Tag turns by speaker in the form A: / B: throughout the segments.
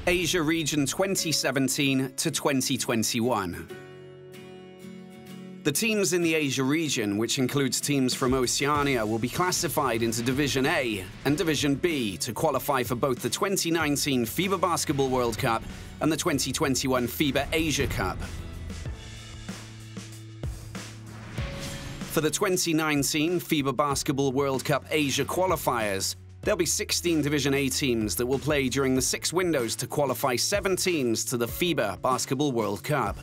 A: Asia Region 2017 to 2021. The teams in the Asia region, which includes teams from Oceania, will be classified into Division A and Division B to qualify for both the 2019 FIBA Basketball World Cup and the 2021 FIBA Asia Cup. For the 2019 FIBA Basketball World Cup Asia qualifiers, there'll be 16 Division A teams that will play during the 6 windows to qualify 7 teams to the FIBA Basketball World Cup.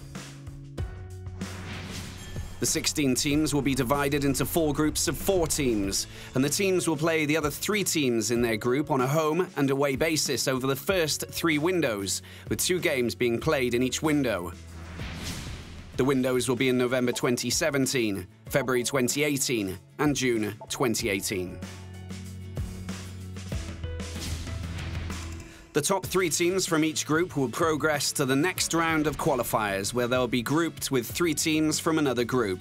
A: The 16 teams will be divided into 4 groups of 4 teams, and the teams will play the other 3 teams in their group on a home and away basis over the first 3 windows, with 2 games being played in each window. The windows will be in November 2017, February 2018, and June 2018. The top 3 teams from each group will progress to the next round of qualifiers, where they'll be grouped with 3 teams from another group.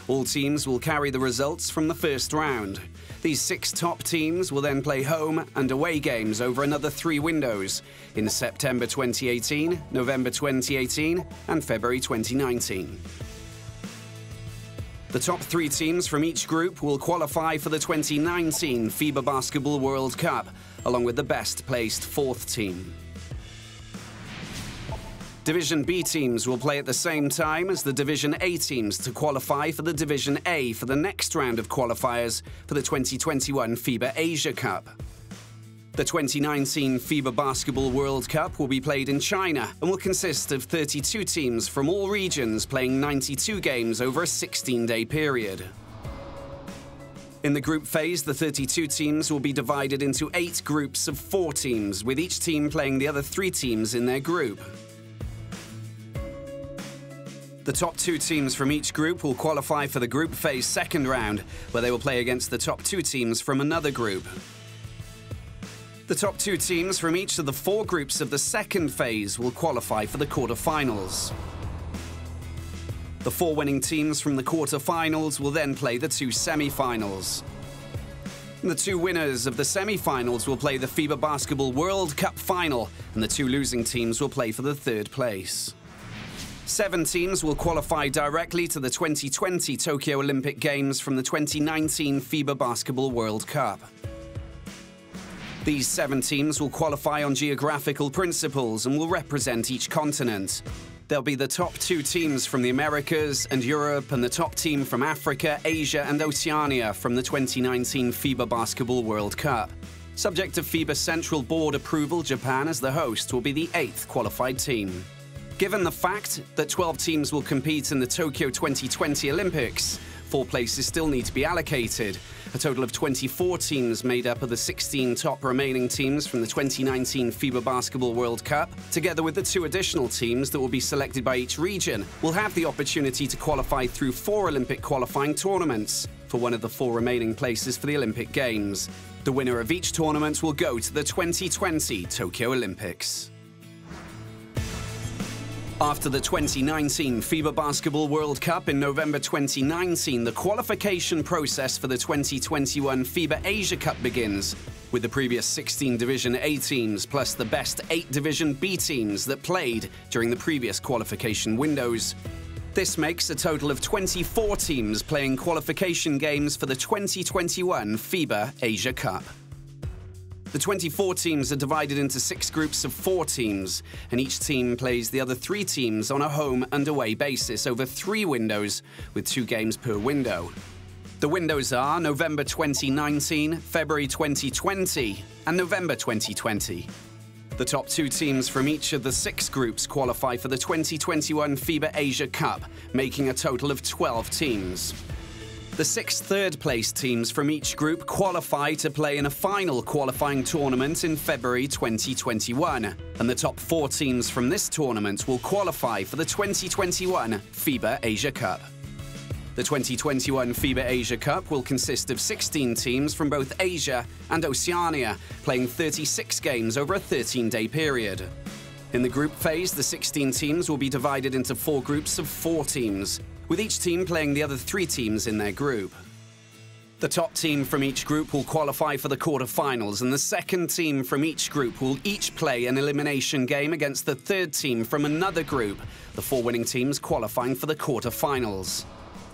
A: All teams will carry the results from the first round. These 6 top teams will then play home and away games over another 3 windows in September 2018, November 2018, and February 2019. The top 3 teams from each group will qualify for the 2019 FIBA Basketball World Cup, along with the best-placed 4th team. Division B teams will play at the same time as the Division A teams to qualify for the Division A for the next round of qualifiers for the 2021 FIBA Asia Cup. The 2019 FIBA Basketball World Cup will be played in China and will consist of 32 teams from all regions playing 92 games over a 16-day period. In the group phase, the 32 teams will be divided into 8 groups of 4 teams, with each team playing the other 3 teams in their group. The top 2 teams from each group will qualify for the group phase second round, where they will play against the top 2 teams from another group. The top 2 teams from each of the 4 groups of the second phase will qualify for the quarterfinals. The 4 winning teams from the quarterfinals will then play the 2 semi-finals. The 2 winners of the semi-finals will play the FIBA Basketball World Cup final, and the 2 losing teams will play for the 3rd place. 7 teams will qualify directly to the 2020 Tokyo Olympic Games from the 2019 FIBA Basketball World Cup. These 7 teams will qualify on geographical principles and will represent each continent. There'll be the top 2 teams from the Americas and Europe and the top team from Africa, Asia and Oceania from the 2019 FIBA Basketball World Cup. Subject to FIBA Central Board approval, Japan as the host will be the 8th qualified team. Given the fact that 12 teams will compete in the Tokyo 2020 Olympics, 4 places still need to be allocated. A total of 24 teams made up of the 16 top remaining teams from the 2019 FIBA Basketball World Cup, together with the 2 additional teams that will be selected by each region, will have the opportunity to qualify through 4 Olympic qualifying tournaments for one of the 4 remaining places for the Olympic Games. The winner of each tournament will go to the 2020 Tokyo Olympics. After the 2019 FIBA Basketball World Cup in November 2019, the qualification process for the 2021 FIBA Asia Cup begins, with the previous 16 Division A teams plus the best 8 Division B teams that played during the previous qualification windows. This makes a total of 24 teams playing qualification games for the 2021 FIBA Asia Cup. The 24 teams are divided into 6 groups of 4 teams, and each team plays the other 3 teams on a home and away basis over 3 windows, with 2 games per window. The windows are November 2019, February 2020, and November 2020. The top 2 teams from each of the 6 groups qualify for the 2021 FIBA Asia Cup, making a total of 12 teams. The 6 third-place teams from each group qualify to play in a final qualifying tournament in February 2021, and the top 4 teams from this tournament will qualify for the 2021 FIBA Asia Cup. The 2021 FIBA Asia Cup will consist of 16 teams from both Asia and Oceania, playing 36 games over a 13-day period. In the group phase, the 16 teams will be divided into 4 groups of 4 teams, with each team playing the other 3 teams in their group. The top team from each group will qualify for the quarter-finals, and the second team from each group will each play an elimination game against the third team from another group, the 4 winning teams qualifying for the quarter-finals.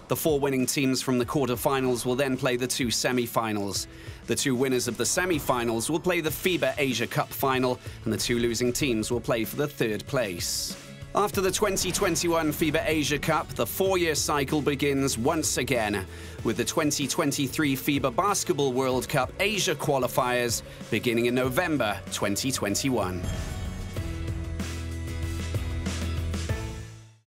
A: The 4 winning teams from the quarter-finals will then play the 2 semi-finals. The 2 winners of the semi-finals will play the FIBA Asia Cup final, and the 2 losing teams will play for the 3rd place. After the 2021 FIBA Asia Cup, the 4-year cycle begins once again, with the 2023 FIBA Basketball World Cup Asia qualifiers beginning in November 2021.